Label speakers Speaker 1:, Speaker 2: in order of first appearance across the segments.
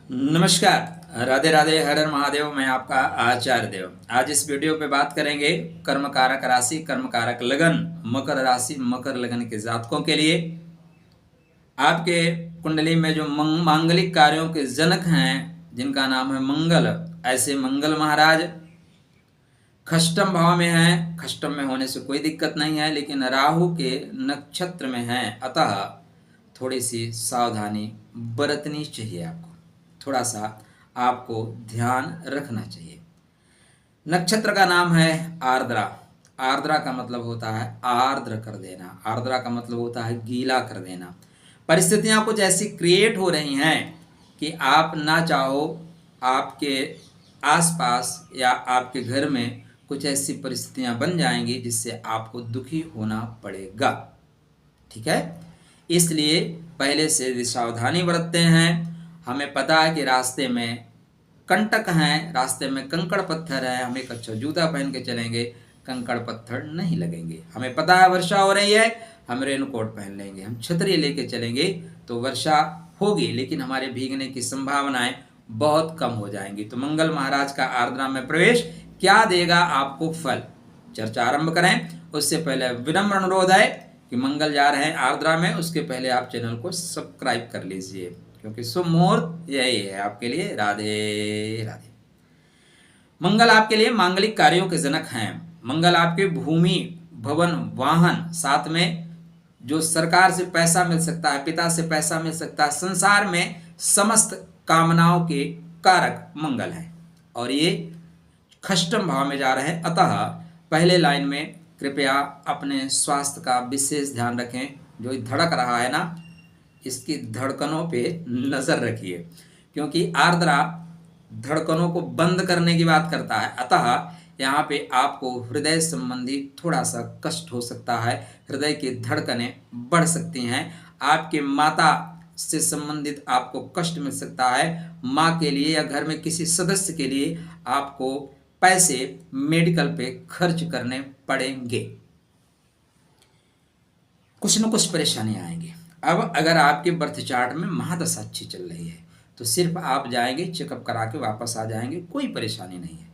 Speaker 1: नमस्कार, राधे राधे, हर हर महादेव। मैं आपका आचार्य देव। आज इस वीडियो पे बात करेंगे कर्म कारक राशि, कर्म कारक लगन, मकर राशि, मकर लगन के जातकों के लिए। आपके कुंडली में जो मांगलिक कार्यों के जनक हैं, जिनका नाम है मंगल, ऐसे मंगल महाराज खष्टम भाव में हैं। खष्टम में होने से कोई दिक्कत नहीं है, लेकिन राहु के नक्षत्र में हैं, अतः थोड़ी सी सावधानी बरतनी चाहिए। आपको थोड़ा सा आपको ध्यान रखना चाहिए। नक्षत्र का नाम है आर्द्रा। आर्द्रा का मतलब होता है आर्द्र कर देना। आर्द्रा का मतलब होता है गीला कर देना। परिस्थितियां कुछ ऐसी क्रिएट हो रही हैं कि आप ना चाहो, आपके आसपास या आपके घर में कुछ ऐसी परिस्थितियां बन जाएंगी जिससे आपको दुखी होना पड़ेगा। ठीक है, इसलिए पहले से सावधानी बरतते हैं। हमें पता है कि रास्ते में कंटक हैं, रास्ते में कंकड़ पत्थर है, हम एक अच्छा जूता पहन के चलेंगे, कंकड़ पत्थर नहीं लगेंगे। हमें पता है वर्षा हो रही है, हम रेनकोट पहन लेंगे, हम छतरी लेके चलेंगे तो वर्षा होगी, लेकिन हमारे भीगने की संभावनाएं बहुत कम हो जाएंगी। तो मंगल महाराज का आर्द्रा में प्रवेश क्या देगा आपको फल, चर्चा आरंभ करें। उससे पहले विनम्र अनुरोध है कि मंगल जा रहे हैं आर्द्रा में, उसके पहले आप चैनल को सब्सक्राइब कर लीजिए, क्योंकि शुभ मुहूर्त यही है आपके लिए। राधे राधे। मंगल आपके लिए मांगलिक कार्यों के जनक हैं। मंगल आपके भूमि, भवन, वाहन, साथ में जो सरकार से पैसा मिल सकता है, पिता से पैसा मिल सकता है, संसार में समस्त कामनाओं के कारक मंगल है। और ये खष्टम भाव में जा रहे हैं, अतः पहले लाइन में कृपया अपने स्वास्थ्य का विशेष ध्यान रखें। जो धड़क रहा है ना, इसकी धड़कनों पे नजर रखिए, क्योंकि आर्द्रा धड़कनों को बंद करने की बात करता है। अतः यहाँ पे आपको हृदय संबंधी थोड़ा सा कष्ट हो सकता है, हृदय की धड़कनें बढ़ सकती हैं। आपके माता से संबंधित आपको कष्ट मिल सकता है। माँ के लिए या घर में किसी सदस्य के लिए आपको पैसे मेडिकल पे खर्च करने पड़ेंगे, कुछ न कुछ परेशानी आएंगी। अब अगर आपके बर्थ चार्ट में महादशा अच्छी चल रही है तो सिर्फ आप जाएंगे, चेकअप करा के वापस आ जाएंगे, कोई परेशानी नहीं है।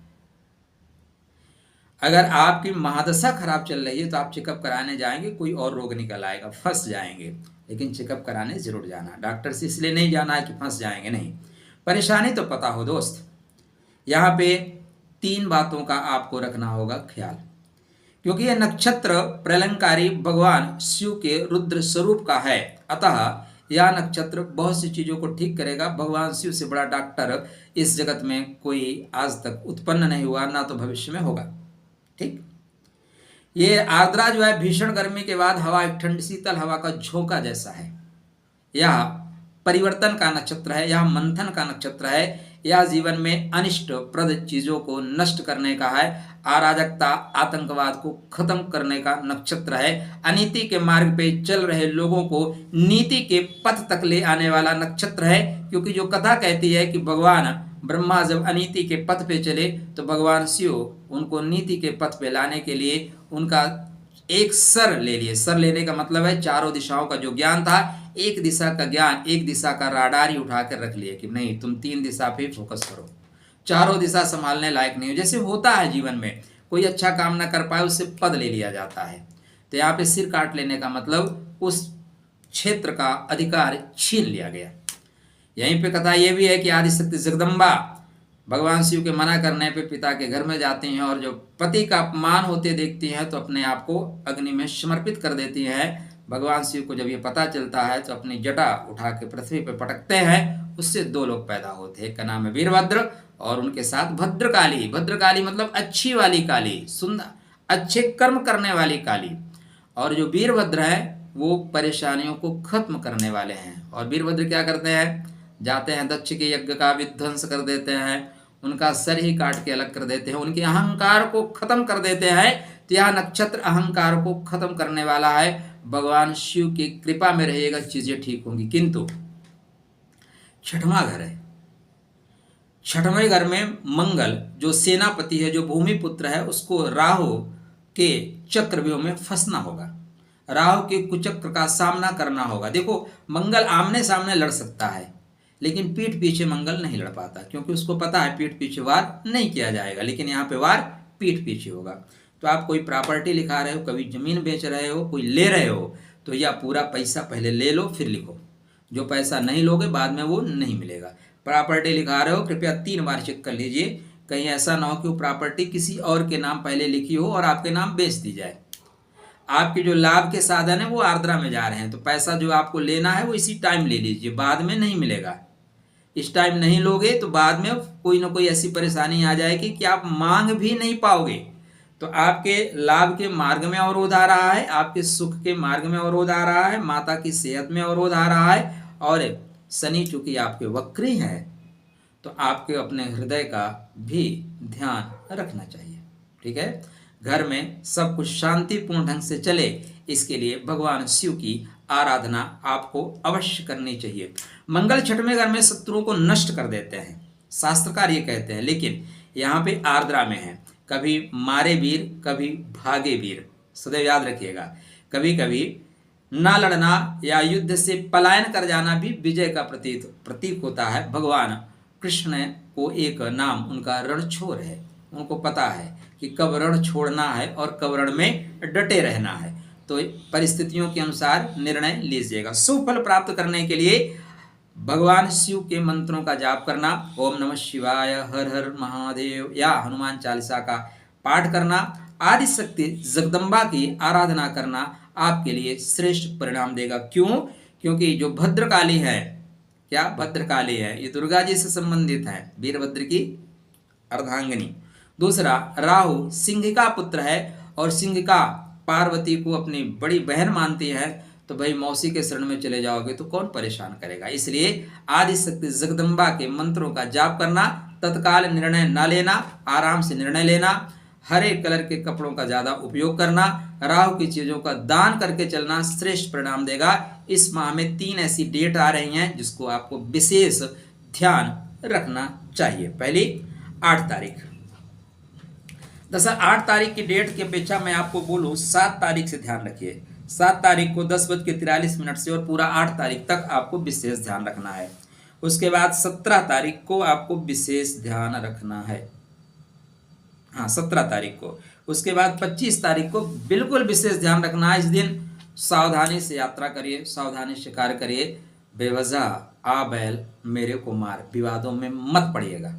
Speaker 1: अगर आपकी महादशा खराब चल रही है तो आप चेकअप कराने जाएंगे, कोई और रोग निकल आएगा, फंस जाएंगे। लेकिन चेकअप कराने जरूर जाना। डॉक्टर से इसलिए नहीं जाना है कि फंस जाएंगे, नहीं, परेशानी तो पता हो दोस्त। यहाँ पे 3 बातों का आपको रखना होगा ख्याल, क्योंकि यह नक्षत्र प्रलंकारी भगवान शिव के रुद्र स्वरूप का है। अतः यह नक्षत्र बहुत सी चीजों को ठीक करेगा। भगवान शिव से बड़ा डॉक्टर इस जगत में कोई आज तक उत्पन्न नहीं हुआ, ना तो भविष्य में होगा। ठीक, ये आर्द्रा जो है भीषण गर्मी के बाद हवा, एक ठंडी शीतल हवा का झोंका जैसा है। यह परिवर्तन का नक्षत्र है, यह मंथन का नक्षत्र है, यह जीवन में अनिष्ट प्रद चीजों को नष्ट करने का है, अराजकता, आतंकवाद को खत्म करने का नक्षत्र है। अनीति के मार्ग पे चल रहे लोगों को नीति के पथ तक ले आने वाला नक्षत्र है। क्योंकि जो कथा कहती है कि भगवान ब्रह्मा जब अनीति के पथ पे चले तो भगवान शिव उनको नीति के पथ पे लाने के लिए उनका एक सर ले लिए। सर लेने का मतलब है चारों दिशाओं का जो ज्ञान था, एक दिशा का ज्ञान, एक दिशा का राडार ही उठा कर रख लिए कि नहीं, तुम 3 दिशा पे फोकस करो, चारों दिशा संभालने लायक नहीं हो। जैसे होता है जीवन में, कोई अच्छा काम ना कर पाए उससे पद ले लिया जाता है। तो यहाँ पे सिर काट लेने का मतलब उस क्षेत्र का अधिकार छीन लिया गया। यहीं पे कथा ये भी है कि आदिशक्ति जगदम्बा भगवान शिव के मना करने पे पिता के घर में जाती हैं, और जो पति का अपमान होते देखती हैं तो अपने आप को अग्नि में समर्पित कर देती हैं। भगवान शिव को जब ये पता चलता है तो अपनी जटा उठा के पृथ्वी पे पटकते हैं, उससे 2 लोग पैदा होते हैं। एक का नाम है वीरभद्र और उनके साथ भद्रकाली। भद्रकाली मतलब अच्छी वाली काली, सुंदर अच्छे कर्म करने वाली काली। और जो वीरभद्र है वो परेशानियों को खत्म करने वाले हैं। और वीरभद्र क्या करते हैं, जाते हैं दक्ष के यज्ञ का विध्वंस कर देते हैं, उनका सर ही काट के अलग कर देते हैं, उनके अहंकार को खत्म कर देते हैं। तो यह नक्षत्र अहंकार को खत्म करने वाला है। भगवान शिव की कृपा में रहिएगा, चीजें ठीक होंगी। किंतु 6वां घर है, 6वें घर में मंगल जो सेनापति है, जो भूमि पुत्र है, उसको राहु के चक्रव्यूह में फंसना होगा, राहु के कुचक्र का सामना करना होगा। देखो, मंगल आमने सामने लड़ सकता है, लेकिन पीठ पीछे मंगल नहीं लड़ पाता, क्योंकि उसको पता है पीठ पीछे वार नहीं किया जाएगा, लेकिन यहाँ पे वार पीठ पीछे होगा। तो आप कोई प्रॉपर्टी लिखा रहे हो, कभी जमीन बेच रहे हो, कोई ले रहे हो, तो यह पूरा पैसा पहले ले लो फिर लिखो। जो पैसा नहीं लोगे बाद में वो नहीं मिलेगा। प्रॉपर्टी लिखा रहे हो, कृपया 3 बार चेक कर लीजिए, कहीं ऐसा ना हो कि वो प्रॉपर्टी किसी और के नाम पहले लिखी हो और आपके नाम बेच दी जाए। आपके जो लाभ के साधन है वो आर्द्रा में जा रहे हैं, तो पैसा जो आपको लेना है वो इसी टाइम ले लीजिए, बाद में नहीं मिलेगा। इस टाइम नहीं लोगे तो बाद में कोई ना कोई ऐसी परेशानी आ जाएगी कि आप मांग भी नहीं पाओगे। तो आपके लाभ के मार्ग में अवरोध आ रहा है, आपके सुख के मार्ग में अवरोध आ रहा है, माता की सेहत में अवरोध आ रहा है, और शनि चूंकि आपके वक्री हैं तो आपके अपने हृदय का भी ध्यान रखना चाहिए। ठीक है, घर में सब कुछ शांतिपूर्ण ढंग से चले, इसके लिए भगवान शिव की आराधना आपको अवश्य करनी चाहिए। मंगल छठवें घर में शत्रुओं को नष्ट कर देते हैं, शास्त्रकार ये कहते हैं, लेकिन यहाँ पे आर्द्रा में है, कभी मारे वीर कभी भागे वीर, सदैव याद रखिएगा। कभी कभी ना लड़ना या युद्ध से पलायन कर जाना भी विजय का प्रतीक होता है। भगवान कृष्ण को एक नाम उनका रणछोड़ है, उनको पता है कि कब रण छोड़ना है और कब रण में डटे रहना है। तो परिस्थितियों के अनुसार निर्णय लीजिएगा। सुफल प्राप्त करने के लिए भगवान शिव के मंत्रों का जाप करना, ओम नमः शिवाय, हर हर महादेव या हनुमान चालीसा का पाठ करना, आदि शक्ति जगदम्बा की आराधना करना आपके लिए श्रेष्ठ परिणाम देगा। क्यों? क्योंकि जो भद्रकाली है, क्या भद्रकाली है, ये दुर्गा जी से संबंधित है, वीरभद्र की अर्धांगिनी। दूसरा, राहु सिंह का पुत्र है और सिंह का पार्वती को अपनी बड़ी बहन मानती है, तो भाई मौसी के शरण में चले जाओगे तो कौन परेशान करेगा। इसलिए आदि शक्ति जगदम्बा के मंत्रों का जाप करना, तत्काल निर्णय न लेना, आराम से निर्णय लेना, हरे कलर के कपड़ों का ज्यादा उपयोग करना, राहु की चीजों का दान करके चलना श्रेष्ठ परिणाम देगा। इस माह में 3 ऐसी डेट आ रही हैं जिसको आपको विशेष ध्यान रखना चाहिए। पहली 8 तारीख, दरअसल 8 तारीख की डेट की अपेक्षा मैं आपको बोलूं 7 तारीख से ध्यान रखिए। 7 तारीख को 10:43 से और पूरा 8 तारीख तक आपको विशेष ध्यान रखना है। उसके बाद 17 तारीख को आपको विशेष ध्यान रखना है, हाँ 17 तारीख को। उसके बाद 25 तारीख को बिल्कुल विशेष ध्यान रखना है। इस दिन सावधानी से यात्रा करिए, सावधानी से कार्य करिए, बेवजह आ बैल मेरे को मार, विवादों में मत पड़िएगा।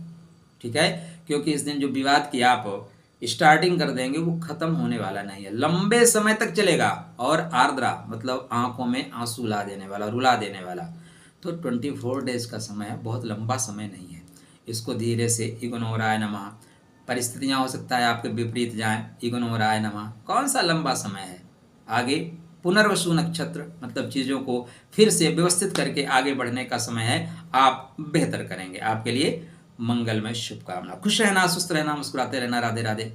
Speaker 1: ठीक है, क्योंकि इस दिन जो विवाद की आप स्टार्टिंग कर देंगे वो खत्म होने वाला नहीं है, लंबे समय तक चलेगा। और आर्द्रा मतलब आंखों में आंसू ला देने वाला, रुला देने वाला। तो 24 डेज का समय है, बहुत लंबा समय नहीं है। इसको धीरे से इग्नोराय नमः, परिस्थितियां हो सकता है आपके विपरीत जाएं, इग्नोराय नमः, कौन सा लंबा समय है। आगे पुनर्वसु नक्षत्र मतलब चीज़ों को फिर से व्यवस्थित करके आगे बढ़ने का समय है, आप बेहतर करेंगे। आपके लिए मंगलमय शुभकामना। खुश रहना, स्वस्थ रहना, मुस्कुराते रहना। राधे राधे।